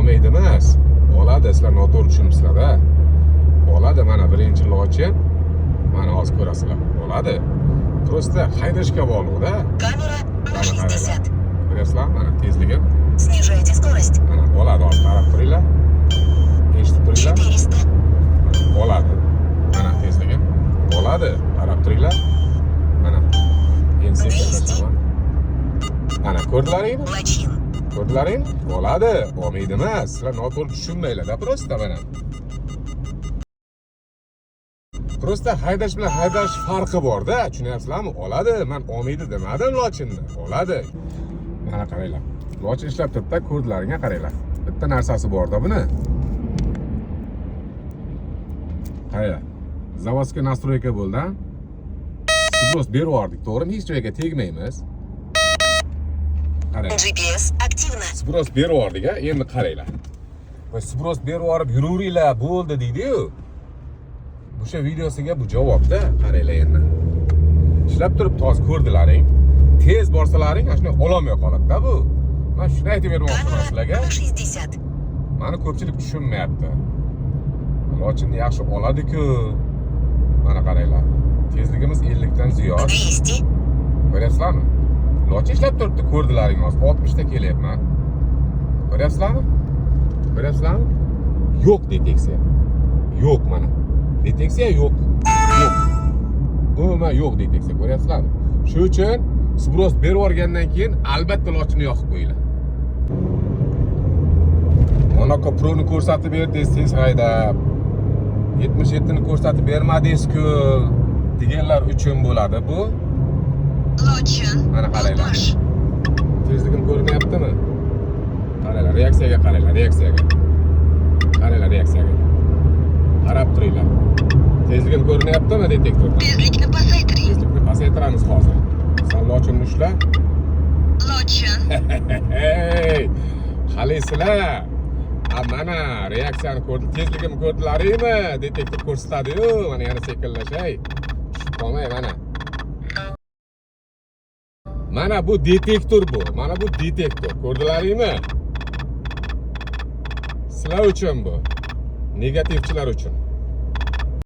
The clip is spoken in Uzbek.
olmaydi emas. Oladi, sizlar noto'g'ri tushunibsizlar-da. Oladi, mana birinchi lochin. Mana hozir ko'rasizlar. Oladi. Просто haydashga bog'liq-da. Камера на 60. Ko'ryapsizlar? Mana tezligim. Снижайте скорость. Mana oladi, hozir qarab turinglar. Eshitib turinglar. 400. Oladi. Mana tezligim. Oladi, qarab turinglar. Mana. Endi sekinlashaman. Mana ko'rdilaringmi? Лочин. Ko'rdilaringmi? Oladi, olmaydi emas. Sizlar noto'g'ri tushunmanglar-da, просто mana. Просто haydash bilan haydash farqi bor-da, tushunyapsizlarmi? Oladi, men olmaydi demadim lochinni. Oladi. Mana qaranglar. Lochin ishlab turibdi, ko'rdilaringga qaranglar. Bitta narsasi bor-da buni. Qaranglar. Zavodskiy настройка bo'ldi. Sibros berib yubordik, to'g'rimi? Hech joyga tegmaymiz. Qarang. GPS активно. Sibros berib yubordik-a, endi qaranglar. Voy Sibros berib yuborib yuraveringlar, bo'ldi deydi-yu. O'sha videosiga bu javobda, qaranglar endi. Ishlab turibdi, hozir ko'rdilaring. Tez borsalaring, ana shunday ololmay qoladi-da bu. Men shuni aytib bermoqchiman sizlarga. Камера на 60. Mani ko'pchilik tushunmayapti. Lochinni yaxshi oladi-ku. Mana qaranglar. Tezligimiz 50 dan ziyod. 200. Ko'ryapsizlarmi? Lochin ishlab turibdi, ko'rdilaring hozir 60 ta kelyapman. Ko'ryapsizlarmi? Ko'ryapsizlarmi? Yo'q deteksiya. Yo'q mana. Deteksiya yo'q. Yo'q. Umuman yo'q deteksiya, ko'ryapsizlarmi? Shuning uchun Sibros berib yuborgandan keyin albatta lochinni yoqib qo'yinglar. Monaco Pro'ni ko'rsatib ber desangiz haydab, 77 ni ko'rsatib bermadingiz-ku deganlar uchun bo'ladi bu. Лочин. Mana qaranglar. Bosh. Tezligim ko'rinyaptimi? Qaranglar, reaksiyaga qaranglar, reaksiyaga. Qaranglar reaksiyaga. Qarab turinglar. Tezligim ko'rinyaptimi detektorda? Tezlik на pasaytiring. Tezlikni pasaytiramiz hozir. Sen lochinni ushla. Lochin. Hey! Qalaysizlar? Mana reaksiyani ko'rdi. Tezligimni ko'rdilaringmi? Detektor ko'rsatadi-yu. Mana yana sekinlashay. Tushib qolmay mana. Mana bu detektor bu. Mana bu detektor. Ko'rdilaringmi? Sizlar uchun bu. Negativchilar uchun.